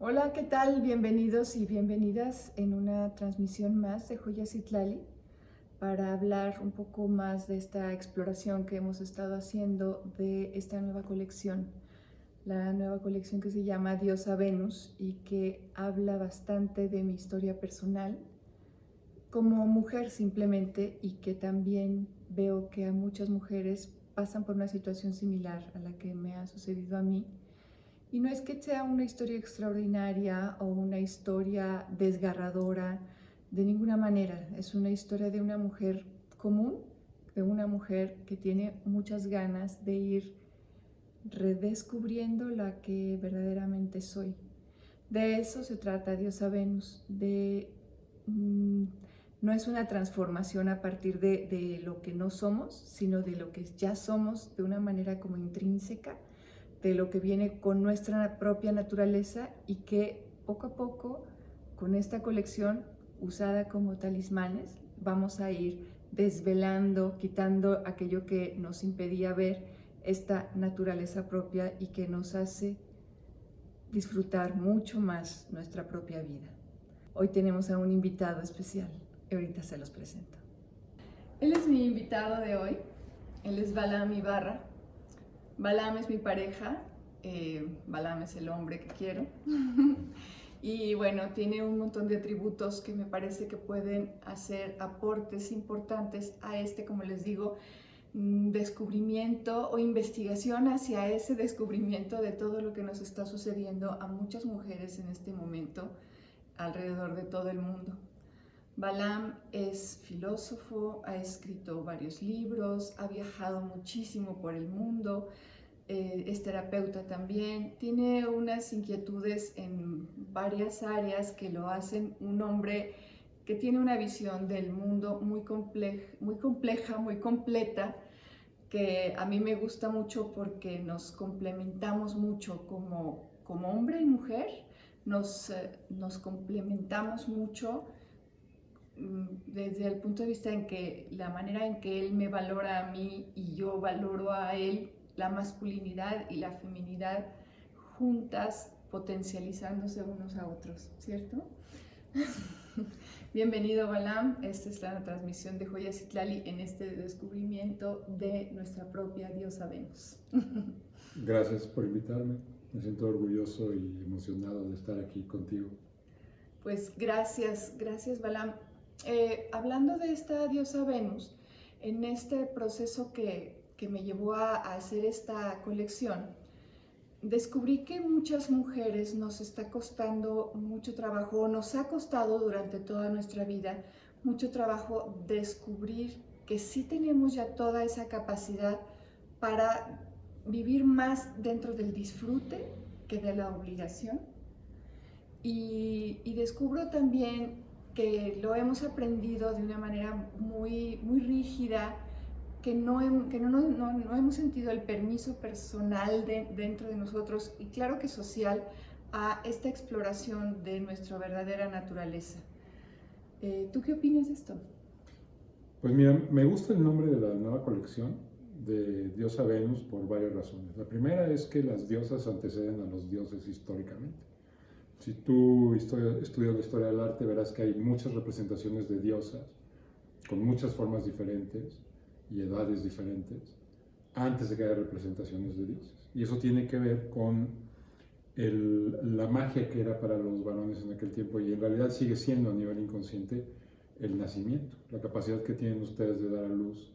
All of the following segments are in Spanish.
Hola, ¿qué tal? Bienvenidos y bienvenidas en una transmisión más de Joya Citlali para hablar un poco más de esta exploración que hemos estado haciendo de esta nueva colección, la nueva colección que se llama Diosa Venus y que habla bastante de mi historia personal como mujer simplemente, y que también veo que a muchas mujeres pasan por una situación similar a la que me ha sucedido a mí. Y no es que sea una historia extraordinaria o una historia desgarradora, de ninguna manera. Es una historia de una mujer común, de una mujer que tiene muchas ganas de ir redescubriendo la que verdaderamente soy. De eso se trata Diosa Venus, no es una transformación a partir de lo que no somos, sino de lo que ya somos de una manera como intrínseca, de lo que viene con nuestra propia naturaleza, y que poco a poco, con esta colección usada como talismanes, vamos a ir desvelando, quitando aquello que nos impedía ver esta naturaleza propia y que nos hace disfrutar mucho más nuestra propia vida. Hoy tenemos a un invitado especial y ahorita se los presento. Él es mi invitado de hoy, él es Balam Ibarra. Balam es mi pareja, Balam es el hombre que quiero. Y bueno, tiene un montón de atributos que me parece que pueden hacer aportes importantes a como les digo, descubrimiento o investigación hacia ese descubrimiento de todo lo que nos está sucediendo a muchas mujeres en este momento alrededor de todo el mundo. Balam es filósofo, ha escrito varios libros, ha viajado muchísimo por el mundo, es terapeuta también, tiene unas inquietudes en varias áreas que lo hacen un hombre que tiene una visión del mundo muy compleja, muy completa, que a mí me gusta mucho porque nos complementamos mucho como hombre y mujer, nos complementamos mucho desde el punto de vista en que la manera en que él me valora a mí y yo valoro a él, la masculinidad y la feminidad juntas, potencializándose unos a otros, ¿cierto? Bienvenido, Balam. Esta es la transmisión de Joya Citlali en este descubrimiento de nuestra propia diosa Venus. Gracias por invitarme. Me siento orgulloso y emocionado de estar aquí contigo. Pues gracias, Balam. Hablando de esta diosa Venus, en este proceso que me llevó a hacer esta colección, descubrí que muchas mujeres nos está costando mucho trabajo, o nos ha costado durante toda nuestra vida mucho trabajo descubrir que sí tenemos ya toda esa capacidad para vivir más dentro del disfrute que de la obligación. Y descubro también que lo hemos aprendido de una manera muy rígida, que no hemos sentido el permiso personal dentro de nosotros, y claro que social, a esta exploración de nuestra verdadera naturaleza. ¿Tú qué opinas de esto? Pues mira, me gusta el nombre de la nueva colección de Diosa Venus por varias razones. La primera es que las diosas anteceden a los dioses históricamente. Si tú estudias la historia del arte, verás que hay muchas representaciones de diosas con muchas formas diferentes y edades diferentes antes de que haya representaciones de dioses. Y eso tiene que ver con la magia que era para los varones en aquel tiempo, y en realidad sigue siendo a nivel inconsciente el nacimiento, la capacidad que tienen ustedes de dar a luz,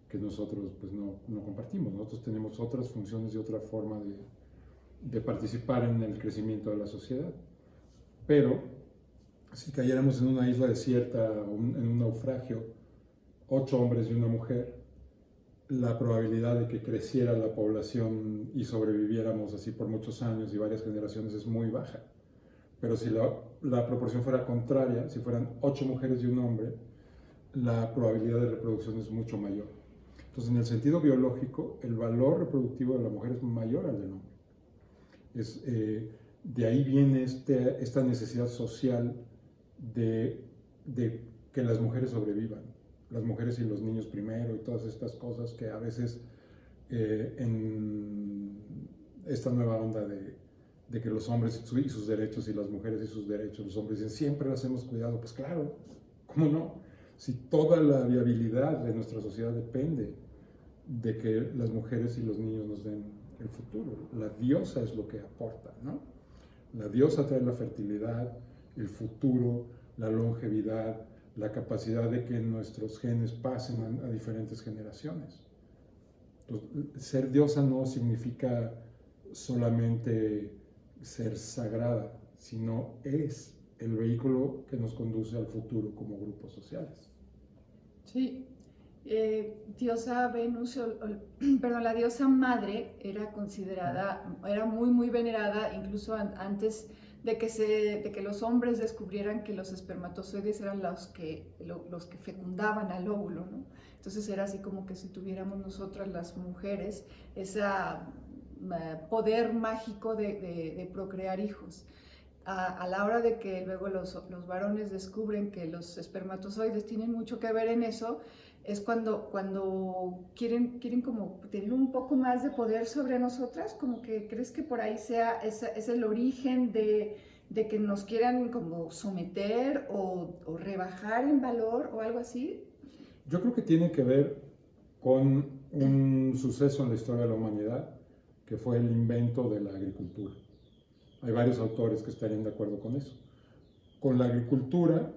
que nosotros pues no compartimos. Nosotros tenemos otras funciones y otra forma de participar en el crecimiento de la sociedad. Pero si cayéramos en una isla desierta o en un naufragio, 8 hombres y una mujer, la probabilidad de que creciera la población y sobreviviéramos así por muchos años y varias generaciones es muy baja. Pero si la proporción fuera contraria, si fueran 8 mujeres y un hombre, la probabilidad de reproducción es mucho mayor. Entonces, en el sentido biológico, el valor reproductivo de la mujer es mayor al del hombre. De ahí viene esta necesidad social de que las mujeres sobrevivan, las mujeres y los niños primero, y todas estas cosas que a veces en esta nueva onda de que los hombres y sus derechos y las mujeres y sus derechos. Los hombres dicen, siempre las hemos cuidado. Pues claro, ¿cómo no? Si toda la viabilidad de nuestra sociedad depende de que las mujeres y los niños nos den el futuro. La diosa es lo que aporta, ¿no? La diosa trae la fertilidad, el futuro, la longevidad, la capacidad de que nuestros genes pasen a diferentes generaciones. Entonces, ser diosa no significa solamente ser sagrada, sino es el vehículo que nos conduce al futuro como grupos sociales. Sí, diosa Venus, perdón, la diosa madre era considerada, era muy venerada, incluso antes de que los hombres descubrieran que los espermatozoides eran los que fecundaban al óvulo, ¿no? Entonces era así como que si tuviéramos nosotras las mujeres ese poder mágico de procrear hijos. A la hora de que luego los varones descubren que los espermatozoides tienen mucho que ver en eso, es cuando quieren como tener un poco más de poder sobre nosotras, como que crees que por ahí es el origen de que nos quieran como someter o rebajar en valor o algo así. Yo creo que tiene que ver con un suceso en la historia de la humanidad, que fue el invento de la agricultura. Hay varios autores que estarían de acuerdo con eso. Con la agricultura,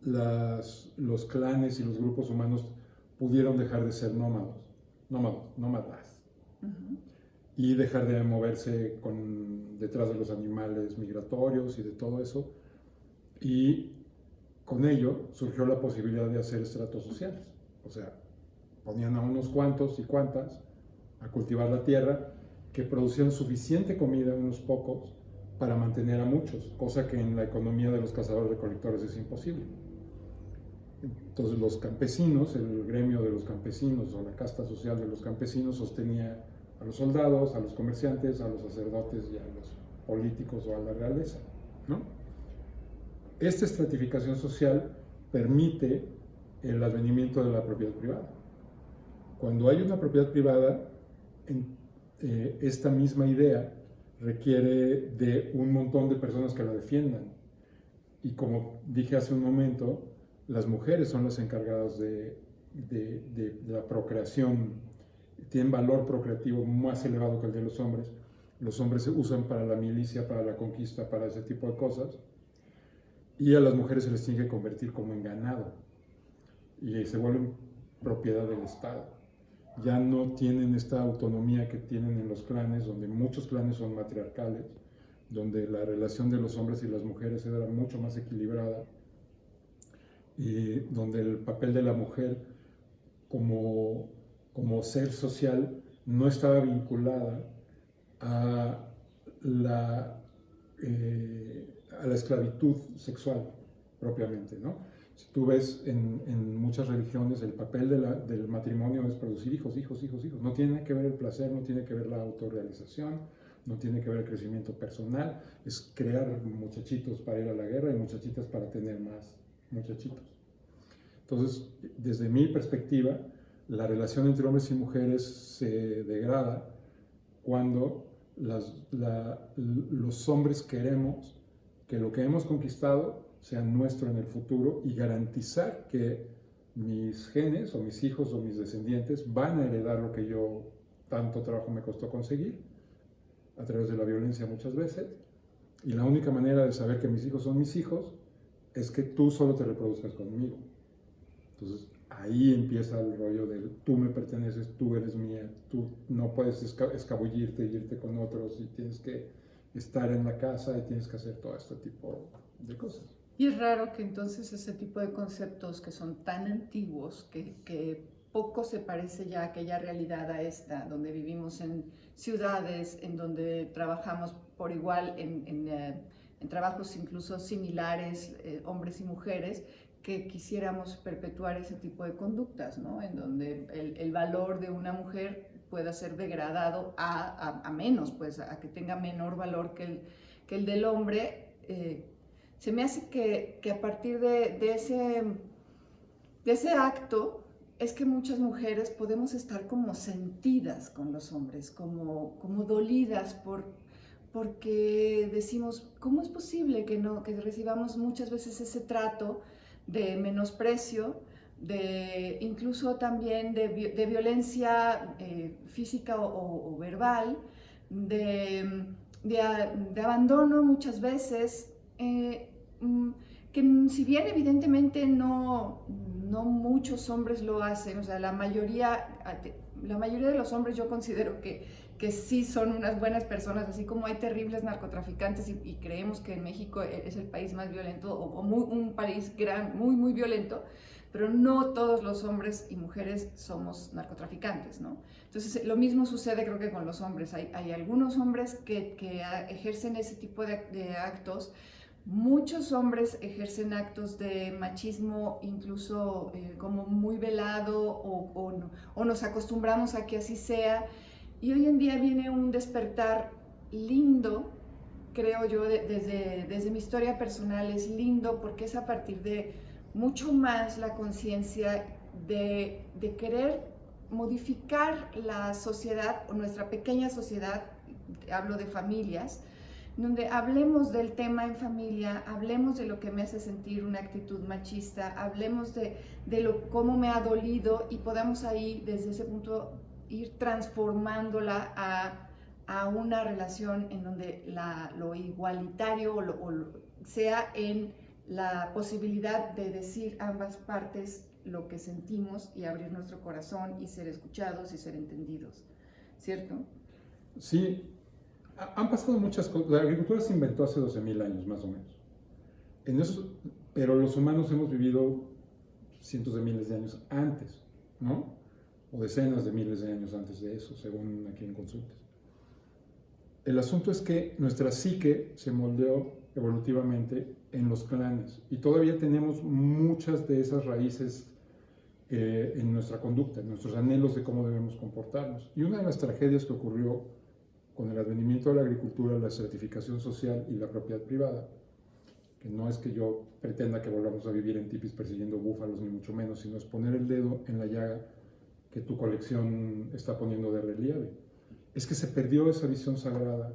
los clanes y los grupos humanos pudieron dejar de ser nómadas, y dejar de moverse detrás de los animales migratorios y de todo eso. Y con ello surgió la posibilidad de hacer estratos sociales. O sea, ponían a unos cuantos y cuantas a cultivar la tierra, que producían suficiente comida, unos pocos, para mantener a muchos, cosa que en la economía de los cazadores-recolectores es imposible. Entonces los campesinos, el gremio de los campesinos o la casta social de los campesinos sostenía a los soldados, a los comerciantes, a los sacerdotes y a los políticos o a la realeza, ¿no? Esta estratificación social permite el advenimiento de la propiedad privada. Cuando hay una propiedad privada, esta misma idea requiere de un montón de personas que la defiendan. Y como dije hace un momento, las mujeres son las encargadas de la procreación, tienen valor procreativo más elevado que el de los hombres. Los hombres se usan para la milicia, para la conquista, para ese tipo de cosas. Y a las mujeres se les tiene que convertir como en ganado. Y se vuelven propiedad del Estado. Ya no tienen esta autonomía que tienen en los clanes, donde muchos clanes son matriarcales, donde la relación de los hombres y las mujeres era mucho más equilibrada, y donde el papel de la mujer como ser social no estaba vinculada a la esclavitud sexual propiamente, ¿no? Si tú ves en muchas religiones, el papel del matrimonio es producir hijos, hijos, hijos, hijos. No tiene que ver el placer, no tiene que ver la autorrealización, no tiene que ver el crecimiento personal, es crear muchachitos para ir a la guerra y muchachitas para tener más muchachitos. Entonces, desde mi perspectiva, la relación entre hombres y mujeres se degrada cuando los hombres queremos que lo que hemos conquistado sea nuestro en el futuro y garantizar que mis genes o mis hijos o mis descendientes van a heredar lo que yo tanto trabajo me costó conseguir a través de la violencia muchas veces. Y la única manera de saber que mis hijos son mis hijos es que tú solo te reproduzcas conmigo. Entonces ahí empieza el rollo del tú me perteneces, tú eres mía, tú no puedes escabullirte y irte con otros y tienes que estar en la casa y tienes que hacer todo este tipo de cosas. Y es raro que entonces ese tipo de conceptos que son tan antiguos, que poco se parece ya a aquella realidad a esta, donde vivimos en ciudades, en donde trabajamos por igual en trabajos incluso similares, hombres y mujeres, que quisiéramos perpetuar ese tipo de conductas, ¿no? En donde el valor de una mujer pueda ser degradado a menos, pues a que tenga menor valor que el del hombre. Se me hace que a partir de ese acto es que muchas mujeres podemos estar como sentidas con los hombres, como dolidas porque decimos, ¿cómo es posible que recibamos muchas veces ese trato de menosprecio, incluso también de violencia física o verbal, de abandono muchas veces, que si bien evidentemente no muchos hombres lo hacen, o sea, la mayoría de los hombres yo considero que sí son unas buenas personas, así como hay terribles narcotraficantes y creemos que en México es el país más violento o un país muy, muy violento, pero no todos los hombres y mujeres somos narcotraficantes, ¿no? Entonces, lo mismo sucede creo que con los hombres. Hay algunos hombres que ejercen ese tipo de actos. Muchos hombres ejercen actos de machismo incluso como muy velado o nos acostumbramos a que así sea. Y hoy en día viene un despertar lindo, creo yo, desde mi historia personal es lindo porque es a partir de mucho más la conciencia de querer modificar la sociedad o nuestra pequeña sociedad, hablo de familias, donde hablemos del tema en familia, hablemos de lo que me hace sentir una actitud machista, hablemos de cómo me ha dolido y podamos ahí desde ese punto ir transformándola a una relación en donde lo igualitario sea en la posibilidad de decir ambas partes lo que sentimos y abrir nuestro corazón y ser escuchados y ser entendidos, ¿cierto? Sí, han pasado muchas cosas. La agricultura se inventó hace 12.000 años, más o menos. Pero los humanos hemos vivido cientos de miles de años antes, ¿no? O decenas de miles de años antes de eso, según a quien consultes. El asunto es que nuestra psique se moldeó evolutivamente en los clanes y todavía tenemos muchas de esas raíces en nuestra conducta, en nuestros anhelos de cómo debemos comportarnos. Y una de las tragedias que ocurrió con el advenimiento de la agricultura, la certificación social y la propiedad privada, que no es que yo pretenda que volvamos a vivir en tipis persiguiendo búfalos, ni mucho menos, sino es poner el dedo en la llaga que tu colección está poniendo de relieve. Es que se perdió esa visión sagrada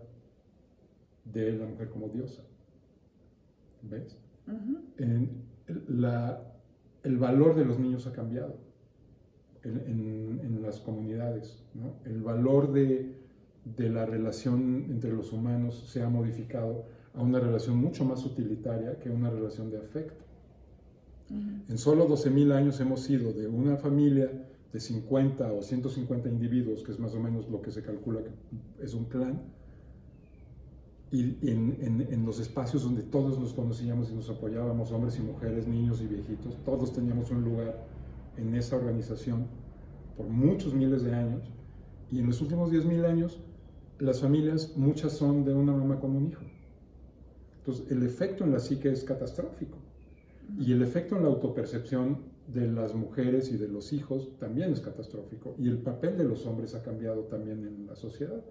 de la mujer como diosa. ¿Ves? El valor de los niños ha cambiado en las comunidades, ¿no? El valor de la relación entre los humanos se ha modificado a una relación mucho más utilitaria que una relación de afecto. En solo 12.000 años hemos ido de una familia de 50 o 150 individuos, que es más o menos lo que se calcula que es un clan, y en los espacios donde todos nos conocíamos y nos apoyábamos, hombres y mujeres, niños y viejitos, todos teníamos un lugar en esa organización por muchos miles de años, y en los últimos 10.000 años las familias, muchas son de una mamá con un hijo. Entonces el efecto en la psique es catastrófico, y el efecto en la autopercepción de las mujeres y de los hijos también es catastrófico, y el papel de los hombres ha cambiado también en la sociedad.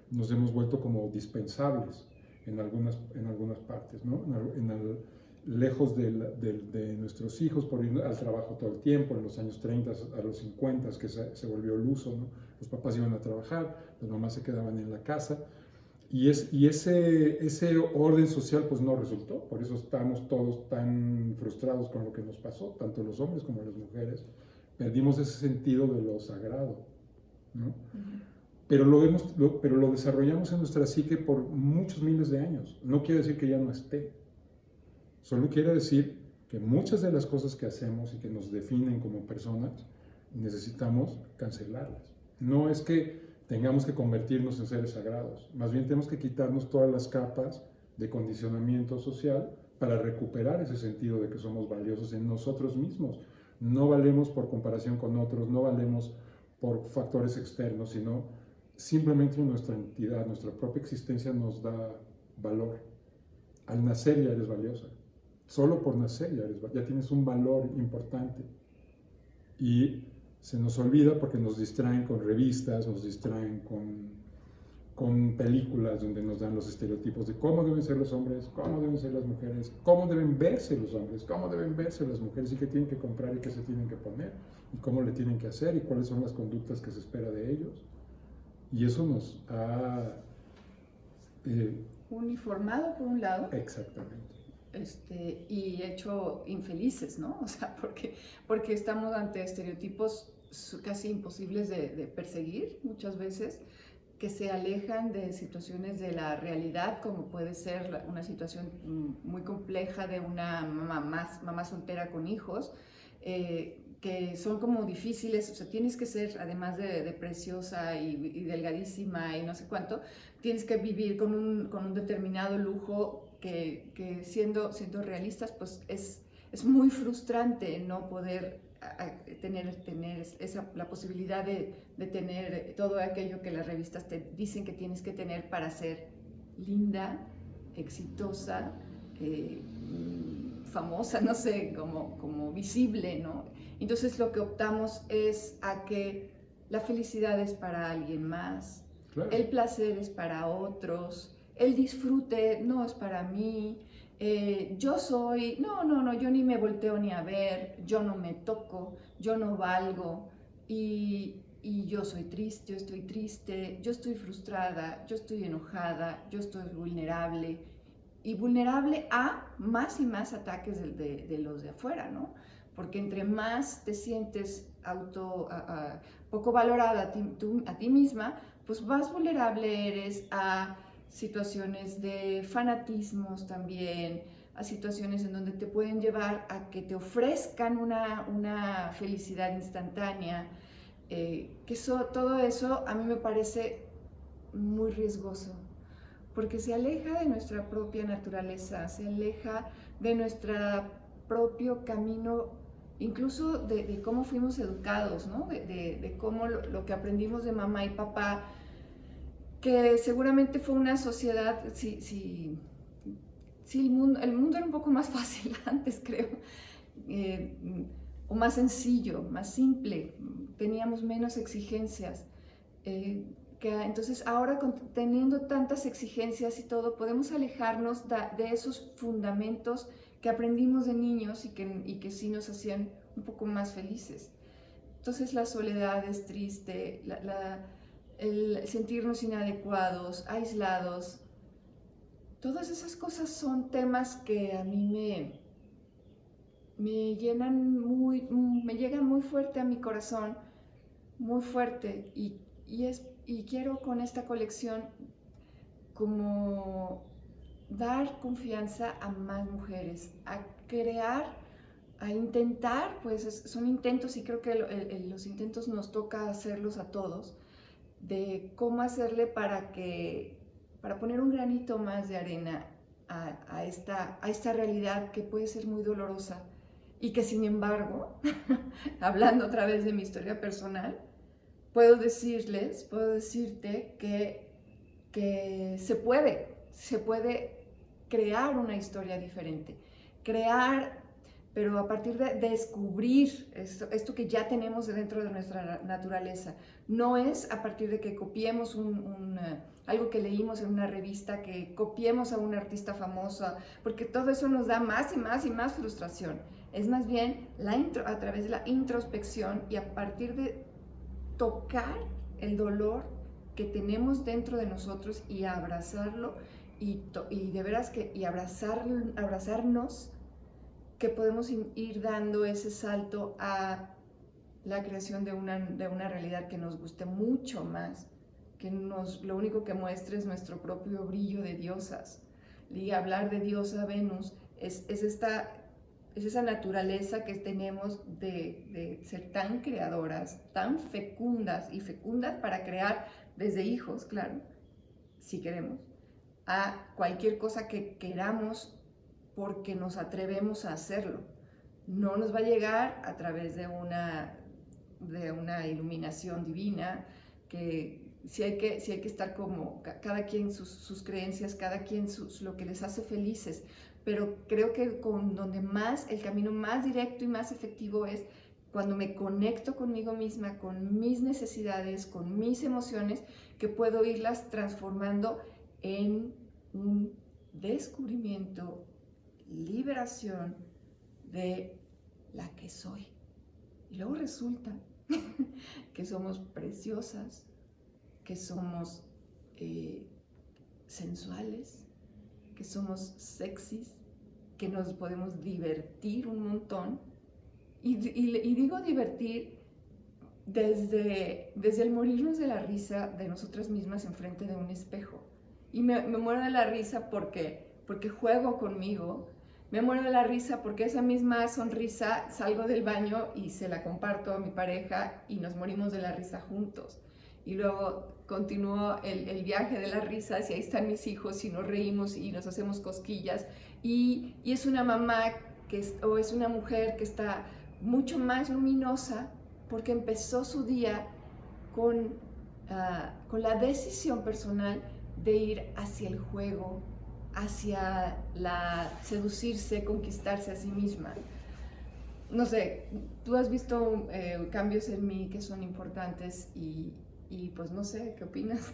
Nos hemos vuelto como dispensables en algunas partes, ¿no? Lejos de nuestros hijos por ir al trabajo todo el tiempo. En los años 30 a los 50 que se volvió el uso, ¿no? Los papás iban a trabajar, las mamás se quedaban en la casa, y ese orden social pues no resultó. Por eso estamos todos tan frustrados con lo que nos pasó, tanto los hombres como las mujeres. Perdimos ese sentido de lo sagrado, ¿no? Pero lo desarrollamos en nuestra psique por muchos miles de años. No quiere decir que ya no esté. Solo quiere decir que muchas de las cosas que hacemos y que nos definen como personas, necesitamos cancelarlas. No es que tengamos que convertirnos en seres sagrados. Más bien tenemos que quitarnos todas las capas de condicionamiento social para recuperar ese sentido de que somos valiosos en nosotros mismos. No valemos por comparación con otros, no valemos por factores externos, sino simplemente nuestra entidad, nuestra propia existencia nos da valor. Al nacer ya eres valiosa. Solo por nacer ya tienes un valor importante. Y se nos olvida porque nos distraen con revistas, nos distraen con películas donde nos dan los estereotipos de cómo deben ser los hombres, cómo deben ser las mujeres, cómo deben verse los hombres, cómo deben verse las mujeres y qué tienen que comprar y qué se tienen que poner y cómo le tienen que hacer y cuáles son las conductas que se espera de ellos. Y eso nos ha uniformado por un lado. Exactamente. Y hecho infelices, ¿no? O sea, porque estamos ante estereotipos casi imposibles de perseguir muchas veces, que se alejan de situaciones de la realidad, como puede ser una situación muy compleja de una mamá soltera con hijos, que son como difíciles. O sea, tienes que ser, además de preciosa y delgadísima y no sé cuánto, tienes que vivir con un determinado lujo que siendo realistas, pues es muy frustrante no poder tener la posibilidad de tener todo aquello que las revistas te dicen que tienes que tener para ser linda, exitosa, famosa, no sé, como visible, ¿no? Entonces lo que optamos es a que la felicidad es para alguien más, claro. El placer es para otros, el disfrute no es para mí. Yo soy, no, yo ni me volteo ni a ver, yo no me toco, yo no valgo, y yo soy triste, yo estoy triste, yo estoy frustrada, yo estoy enojada, yo estoy vulnerable, y vulnerable a más y más ataques de los de afuera, ¿no? Porque entre más te sientes poco valorada a ti misma, pues más vulnerable eres a situaciones de fanatismos también, a situaciones en donde te pueden llevar a que te ofrezcan una felicidad instantánea, todo eso a mí me parece muy riesgoso, porque se aleja de nuestra propia naturaleza, se aleja de nuestro propio camino, incluso de cómo fuimos educados, ¿no? de cómo lo que aprendimos de mamá y papá, que seguramente fue una sociedad, sí, el mundo era un poco más fácil antes, creo, o más sencillo, más simple, teníamos menos exigencias, entonces ahora teniendo tantas exigencias y todo, podemos alejarnos de esos fundamentos que aprendimos de niños y que sí nos hacían un poco más felices. Entonces la soledad es triste, el sentirnos inadecuados, aislados, todas esas cosas son temas que a mí me llegan muy fuerte a mi corazón, muy fuerte, y quiero con esta colección como dar confianza a más mujeres, a crear, a intentar, pues son intentos, y creo que los intentos nos toca hacerlos a todos, de cómo hacerle para poner un granito más de arena a esta realidad que puede ser muy dolorosa, y que sin embargo, hablando otra vez de mi historia personal, puedo decirte que se puede crear una historia diferente, pero a partir de descubrir esto que ya tenemos dentro de nuestra naturaleza. No es a partir de que copiemos algo que leímos en una revista, que copiemos a una artista famosa, porque todo eso nos da más y más y más frustración. Es más bien a través de la introspección, y a partir de tocar el dolor que tenemos dentro de nosotros y abrazarlo, y de veras abrazarnos, que podemos ir dando ese salto a la creación de una realidad que nos guste mucho más, que lo único que muestre es nuestro propio brillo de diosas. Y hablar de diosa Venus es esa naturaleza que tenemos de ser tan creadoras, tan fecundas para crear desde hijos, claro, si queremos, a cualquier cosa que queramos, porque nos atrevemos a hacerlo. No nos va a llegar a través de una iluminación divina, que sí hay que estar como cada quien sus creencias, cada quien lo que les hace felices, pero creo que el camino más directo y más efectivo es cuando me conecto conmigo misma, con mis necesidades, con mis emociones, que puedo irlas transformando en un descubrimiento, liberación de la que soy. Y luego resulta que somos preciosas, que somos sensuales, que somos sexys, que nos podemos divertir un montón. Y digo divertir desde el morirnos de la risa de nosotras mismas enfrente de un espejo. Y me muero de la risa porque juego conmigo. Me muero de la risa porque esa misma sonrisa salgo del baño y se la comparto a mi pareja y nos morimos de la risa juntos. Y luego continúo el viaje de las risas y ahí están mis hijos y nos reímos y nos hacemos cosquillas. Y es una mamá o es una mujer que está mucho más luminosa porque empezó su día con la decisión personal de ir hacia el juego, hacia seducirse, conquistarse a sí misma. No sé, tú has visto cambios en mí que son importantes y pues no sé, ¿qué opinas?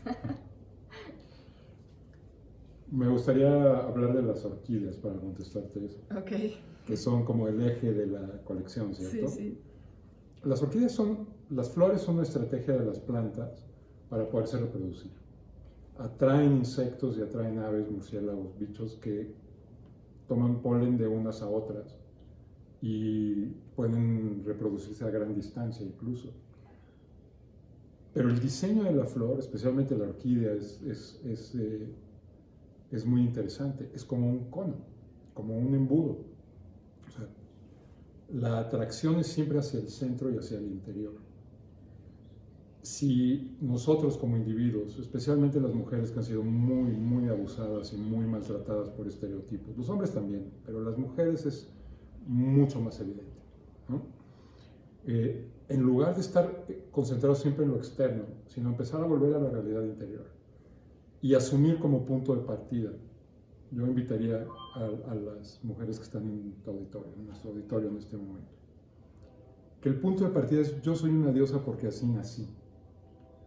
Me gustaría hablar de las orquídeas para contestarte eso. Ok. Que son como el eje de la colección, ¿cierto? Sí, sí. Las orquídeas las flores son una estrategia de las plantas para poderse reproducir. Atraen insectos y atraen aves, murciélagos, bichos que toman polen de unas a otras y pueden reproducirse a gran distancia incluso. Pero el diseño de la flor, especialmente la orquídea, es muy interesante. Es como un cono, como un embudo. O sea, la atracción es siempre hacia el centro y hacia el interior. Si nosotros como individuos, especialmente las mujeres que han sido muy, muy abusadas y muy maltratadas por estereotipos, los hombres también, pero las mujeres es mucho más evidente, ¿no? En lugar de estar concentrados siempre en lo externo, sino empezar a volver a la realidad interior y asumir como punto de partida. Yo invitaría a las mujeres que están en nuestro auditorio en este momento, que el punto de partida es: yo soy una diosa porque así nací.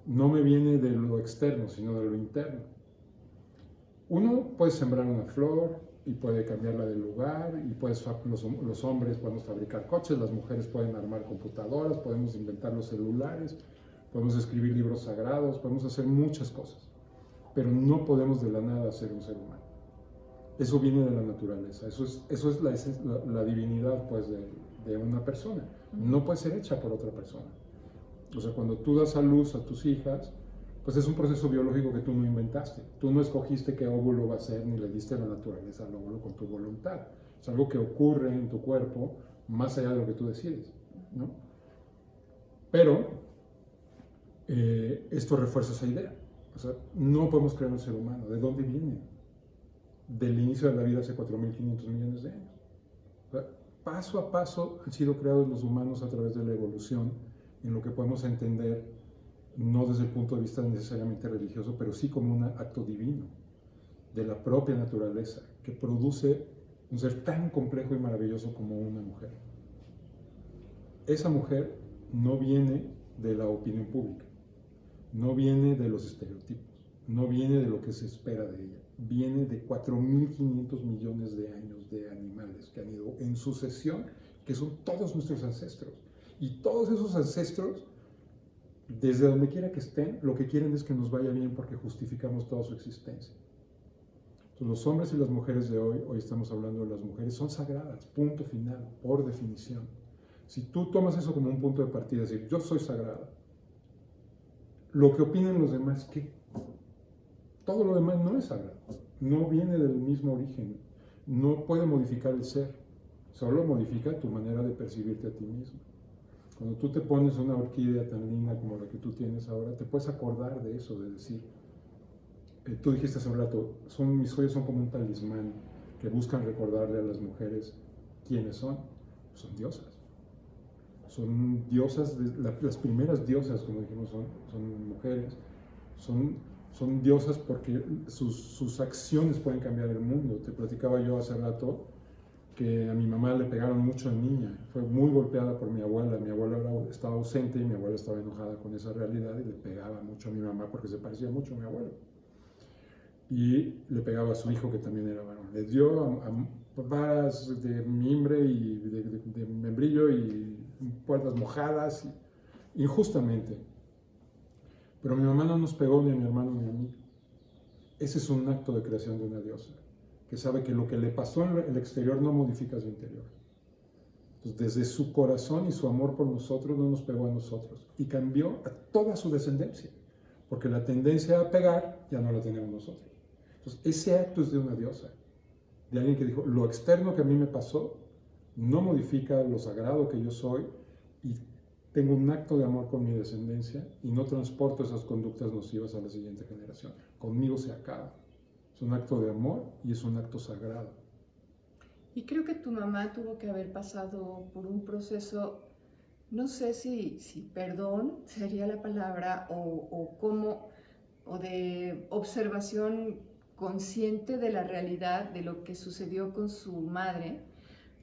No me viene de lo externo, sino de lo interno. Uno puede sembrar una flor y puede cambiarla de lugar, y los hombres podemos fabricar coches, las mujeres pueden armar computadoras, podemos inventar los celulares, podemos escribir libros sagrados, podemos hacer muchas cosas, pero no podemos de la nada ser un ser humano. Eso viene de la naturaleza, eso es la divinidad, pues, de una persona. No puede ser hecha por otra persona. O sea, cuando tú das a luz a tus hijas, pues es un proceso biológico que tú no inventaste. Tú no escogiste qué óvulo va a ser, ni le diste a la naturaleza al óvulo con tu voluntad. Es algo que ocurre en tu cuerpo más allá de lo que tú decides, ¿no? Pero esto refuerza esa idea. O sea, no podemos crear un ser humano. ¿De dónde viene? Del inicio de la vida hace 4.500 millones de años. O sea, paso a paso han sido creados los humanos a través de la evolución, en lo que podemos entender, no desde el punto de vista necesariamente religioso, pero sí como un acto divino de la propia naturaleza, que produce un ser tan complejo y maravilloso como una mujer. Esa mujer no viene de la opinión pública, no viene de los estereotipos, no viene de lo que se espera de ella, viene de 4.500 millones de años de animales que han ido en sucesión, que son todos nuestros ancestros. Y todos esos ancestros, desde donde quiera que estén, lo que quieren es que nos vaya bien porque justificamos toda su existencia. Entonces, los hombres y las mujeres de hoy estamos hablando de las mujeres, son sagradas, punto final, por definición. Si tú tomas eso como un punto de partida, es decir, yo soy sagrada, lo que opinan los demás, ¿qué? Todo lo demás no es sagrado, no viene del mismo origen, no puede modificar el ser, solo modifica tu manera de percibirte a ti mismo. Cuando tú te pones una orquídea tan linda como la que tú tienes ahora, te puedes acordar de eso, de decir, tú dijiste hace un rato, mis joyas son como un talismán que buscan recordarle a las mujeres quiénes son. Son diosas. Son diosas, las primeras diosas, como dijimos, son mujeres. Son diosas porque sus acciones pueden cambiar el mundo. Te platicaba yo hace rato que a mi mamá le pegaron mucho de niña, fue muy golpeada por mi abuela estaba ausente y mi abuela estaba enojada con esa realidad y le pegaba mucho a mi mamá porque se parecía mucho a mi abuelo. Y le pegaba a su hijo que también era varón. Le dio a varas de mimbre y de membrillo y puertas mojadas, injustamente. Pero mi mamá no nos pegó ni a mi hermano ni a mí. ese es un acto de creación de una diosa, que sabe que lo que le pasó en el exterior no modifica su interior. Entonces, desde su corazón y su amor por nosotros no nos pegó a nosotros y cambió a toda su descendencia, porque la tendencia a pegar ya no la tenemos nosotros. Entonces, ese acto es de una diosa, de alguien que dijo, lo externo que a mí me pasó no modifica lo sagrado que yo soy y tengo un acto de amor con mi descendencia y no transporto esas conductas nocivas a la siguiente generación. Conmigo se acaba. Es un acto de amor y es un acto sagrado. Y creo que tu mamá tuvo que haber pasado por un proceso, no sé si perdón sería la palabra, o de observación consciente de la realidad, de lo que sucedió con su madre,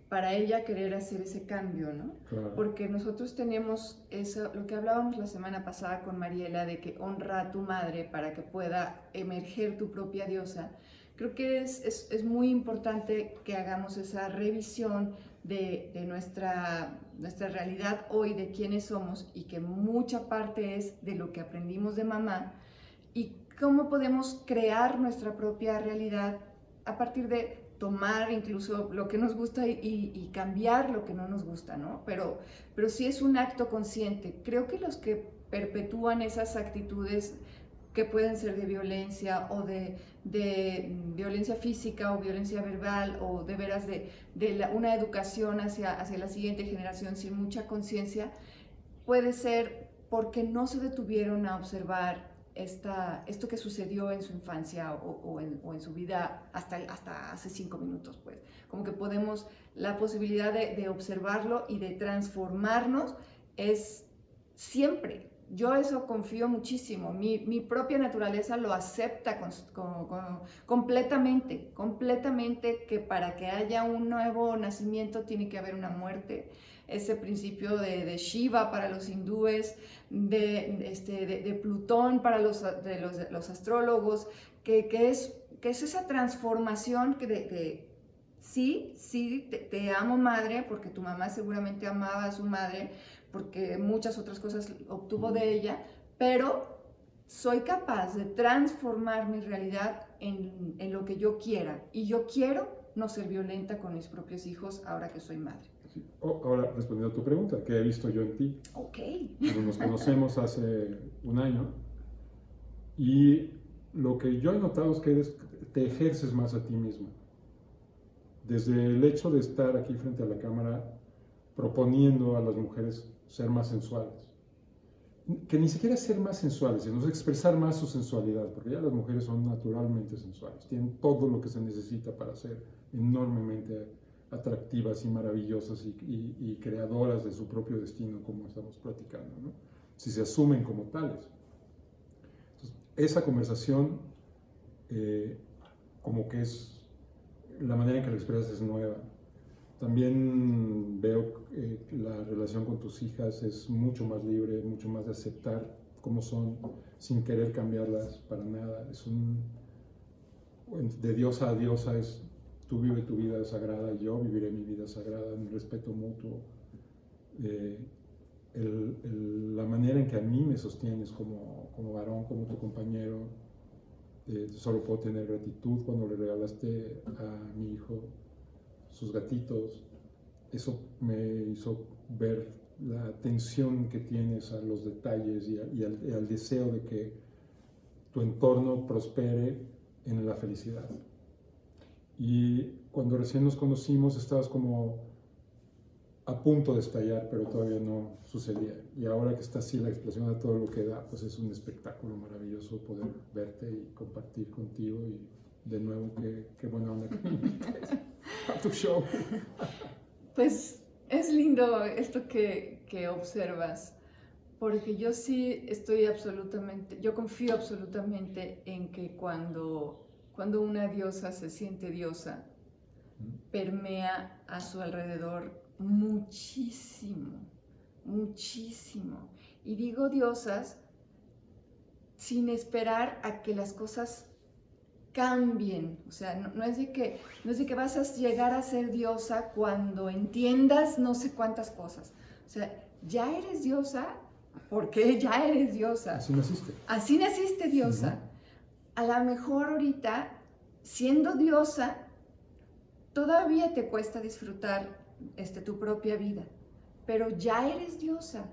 para ella querer hacer ese cambio, ¿no? Claro. Porque nosotros tenemos eso, lo que hablábamos la semana pasada con Mariela, de que honra a tu madre para que pueda emerger tu propia diosa. Creo que es muy importante que hagamos esa revisión de nuestra realidad hoy, de quiénes somos, y que mucha parte es de lo que aprendimos de mamá, y cómo podemos crear nuestra propia realidad a partir de tomar incluso lo que nos gusta y cambiar lo que no nos gusta, ¿no? Pero sí es un acto consciente. Creo que los que perpetúan esas actitudes que pueden ser de violencia o de violencia física o violencia verbal o de veras una educación hacia la siguiente generación sin mucha conciencia, puede ser porque no se detuvieron a observar esto que sucedió en su infancia o en su vida hasta hace 5 minutos, pues. Como que la posibilidad de observarlo y de transformarnos es siempre. Yo eso confío muchísimo. Mi propia naturaleza lo acepta completamente, que para que haya un nuevo nacimiento tiene que haber una muerte. Ese principio de Shiva para los hindúes, de Plutón para los astrólogos, que es esa transformación sí, te amo madre, porque tu mamá seguramente amaba a su madre, porque muchas otras cosas obtuvo de ella, pero soy capaz de transformar mi realidad en lo que yo quiera, y yo quiero no ser violenta con mis propios hijos ahora que soy madre. Sí. Ahora, respondiendo a tu pregunta, ¿qué he visto yo en ti? Ok. Nos conocemos hace un año y lo que yo he notado es que te ejerces más a ti misma. Desde el hecho de estar aquí frente a la cámara proponiendo a las mujeres ser más sensuales. Que ni siquiera ser más sensuales, sino expresar más su sensualidad, porque ya las mujeres son naturalmente sensuales, tienen todo lo que se necesita para ser enormemente atractivas y maravillosas y creadoras de su propio destino, como estamos platicando, ¿no? Si se asumen como tales. Entonces, esa conversación, como que es la manera en que la expresas es nueva. También veo que la relación con tus hijas es mucho más libre, mucho más de aceptar cómo son, sin querer cambiarlas para nada. De diosa a diosa es: tú vive tu vida sagrada y yo viviré mi vida sagrada en respeto mutuo. La manera en que a mí me sostienes como varón, como tu compañero, solo puedo tener gratitud. Cuando le regalaste a mi hijo sus gatitos, eso me hizo ver la atención que tienes a los detalles y al deseo de que tu entorno prospere en la felicidad. Y cuando recién nos conocimos estabas como a punto de estallar, pero todavía no sucedía. Y ahora que está así la explosión a todo lo que da, pues es un espectáculo maravilloso poder verte y compartir contigo. Y de nuevo, qué buena onda que me invites a tu show. Pues es lindo esto que observas, porque yo sí yo confío absolutamente en que cuando una diosa se siente diosa, permea a su alrededor muchísimo, muchísimo. Y digo diosas sin esperar a que las cosas cambien. O sea, no es de que vas a llegar a ser diosa cuando entiendas no sé cuántas cosas. O sea, ya eres diosa porque ya eres diosa. Así naciste. Así naciste diosa. a lo mejor ahorita, siendo diosa, todavía te cuesta disfrutar tu propia vida, pero ya eres diosa.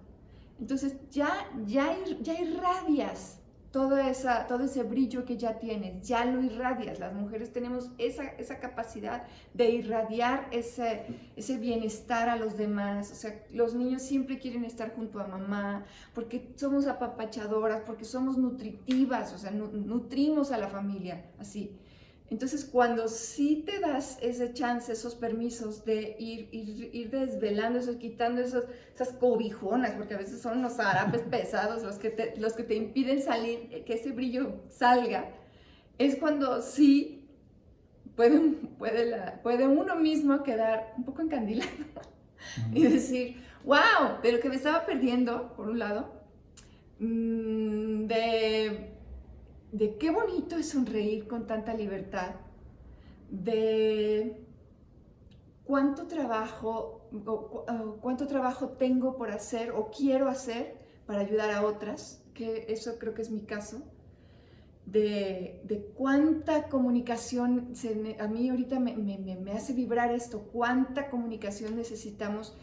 Entonces ya irradias todo ese brillo que ya tienes, ya lo irradias. Las mujeres tenemos esa capacidad de irradiar ese bienestar a los demás. O sea, los niños siempre quieren estar junto a mamá, porque somos apapachadoras, porque somos nutritivas, o sea, nutrimos a la familia, así. Entonces, cuando sí te das ese chance, esos permisos de ir desvelando eso, quitando esas cobijonas, porque a veces son los harapes pesados los que te impiden salir, que ese brillo salga, es cuando sí puede uno mismo quedar un poco encandilado y decir, wow, de lo que me estaba perdiendo, por un lado, de qué bonito es sonreír con tanta libertad, de cuánto trabajo tengo por hacer o quiero hacer para ayudar a otras, que eso creo que es mi caso, de cuánta comunicación, a mí ahorita me hace vibrar esto, cuánta comunicación necesitamos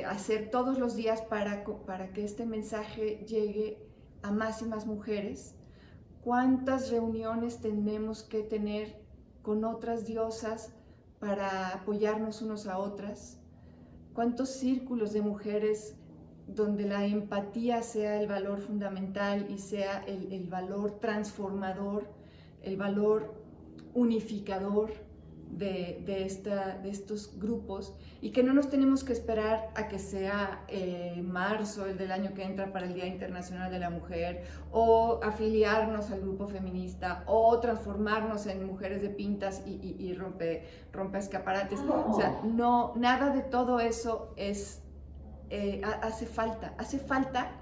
hacer todos los días para que este mensaje llegue a más y más mujeres. ¿Cuántas reuniones tenemos que tener con otras diosas para apoyarnos unos a otras? ¿Cuántos círculos de mujeres donde la empatía sea el valor fundamental y sea el valor transformador, el valor unificador de estos grupos, y que no nos tenemos que esperar a que sea marzo, el del año que entra, para el Día Internacional de la Mujer, o afiliarnos al grupo feminista, o transformarnos en mujeres de pintas y rompe escaparates. O sea, no, nada de todo eso es, hace falta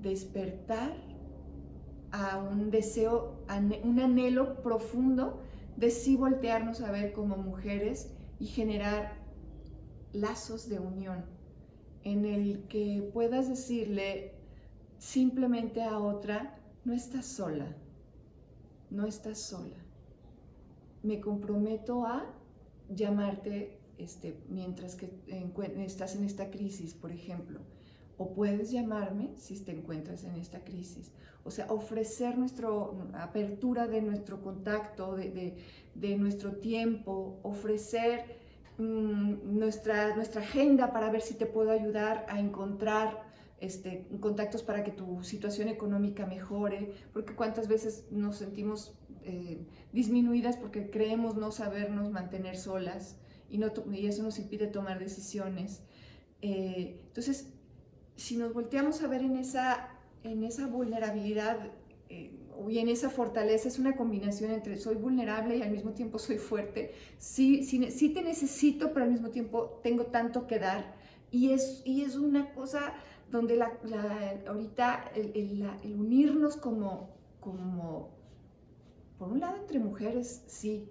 despertar a un deseo, un anhelo profundo de sí voltearnos a ver como mujeres y generar lazos de unión en el que puedas decirle simplemente a otra, no estás sola, no estás sola. Me comprometo a llamarte mientras que estás en esta crisis, por ejemplo, o puedes llamarme si te encuentras en esta crisis. O sea, ofrecer nuestra apertura de nuestro contacto, de nuestro tiempo, ofrecer nuestra agenda para ver si te puedo ayudar a encontrar contactos para que tu situación económica mejore, porque cuántas veces nos sentimos disminuidas porque creemos no sabernos mantener solas y eso nos impide tomar decisiones. Entonces, si nos volteamos a ver en esa vulnerabilidad y en esa fortaleza, es una combinación entre soy vulnerable y al mismo tiempo soy fuerte. Sí te necesito, pero al mismo tiempo tengo tanto que dar. Y es una cosa donde ahorita el unirnos como, por un lado, entre mujeres, sí.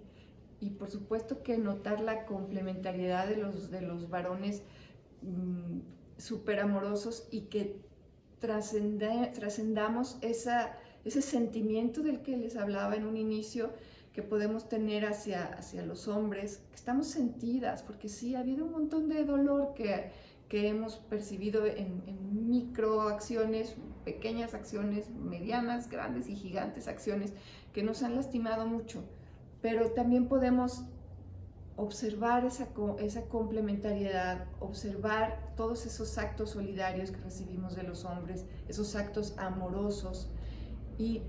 Y por supuesto que notar la complementariedad de los varones súper amorosos, y que trascendamos ese sentimiento del que les hablaba en un inicio, que podemos tener hacia los hombres, que estamos sentidas, porque sí, ha habido un montón de dolor que hemos percibido en microacciones, pequeñas acciones, medianas, grandes y gigantes acciones, que nos han lastimado mucho, pero también podemos observar esa complementariedad, observar todos esos actos solidarios que recibimos de los hombres, esos actos amorosos, y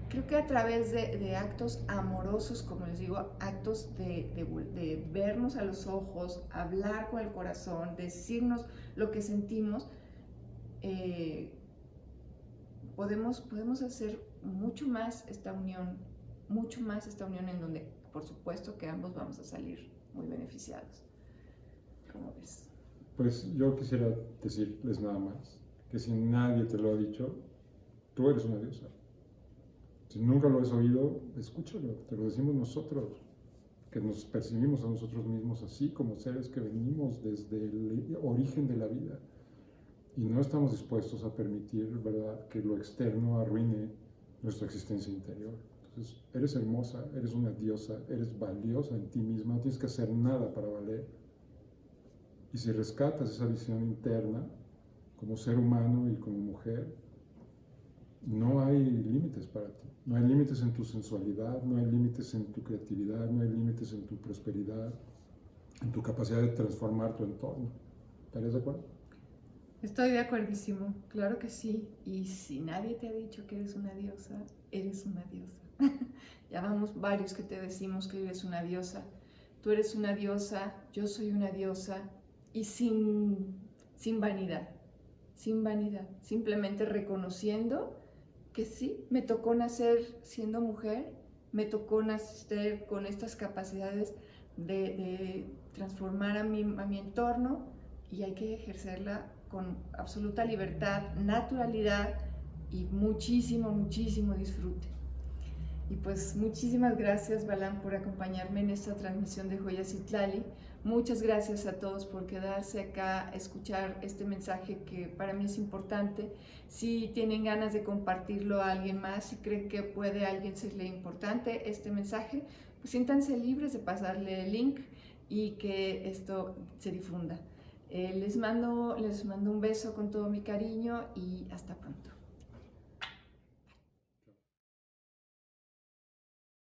creo que a través de actos amorosos, como les digo, actos de vernos a los ojos, hablar con el corazón, decirnos lo que sentimos, podemos hacer mucho más esta unión en donde, por supuesto, que ambos vamos a salir muy beneficiados. ¿Cómo ves? Pues yo quisiera decirles nada más que si nadie te lo ha dicho, tú eres una diosa. Si nunca lo has oído, escúchalo, te lo decimos nosotros, que nos percibimos a nosotros mismos así, como seres que venimos desde el origen de la vida, y no estamos dispuestos a permitir, ¿verdad?, que lo externo arruine nuestra existencia interior. Entonces, eres hermosa, eres una diosa, eres valiosa en ti misma, no tienes que hacer nada para valer. Y si rescatas esa visión interna, como ser humano y como mujer, no hay límites para ti. No hay límites en tu sensualidad, no hay límites en tu creatividad, no hay límites en tu prosperidad, en tu capacidad de transformar tu entorno. ¿Estarías de acuerdo? Estoy de acuerdísimo, claro que sí. Y si nadie te ha dicho que eres una diosa, eres una diosa. Ya vamos varios que te decimos que eres una diosa. Tú eres una diosa, yo soy una diosa, y sin vanidad, simplemente reconociendo que sí, me tocó nacer siendo mujer, me tocó nacer con estas capacidades de transformar a mi entorno, y hay que ejercerla con absoluta libertad, naturalidad y muchísimo disfrute. Y pues muchísimas gracias, Balam, por acompañarme en esta transmisión de Joyas Citlali. Muchas gracias a todos por quedarse acá a escuchar este mensaje que para mí es importante. Si tienen ganas de compartirlo a alguien más, si creen que puede a alguien serle importante este mensaje, pues siéntanse libres de pasarle el link y que esto se difunda. Les mando un beso con todo mi cariño y hasta pronto.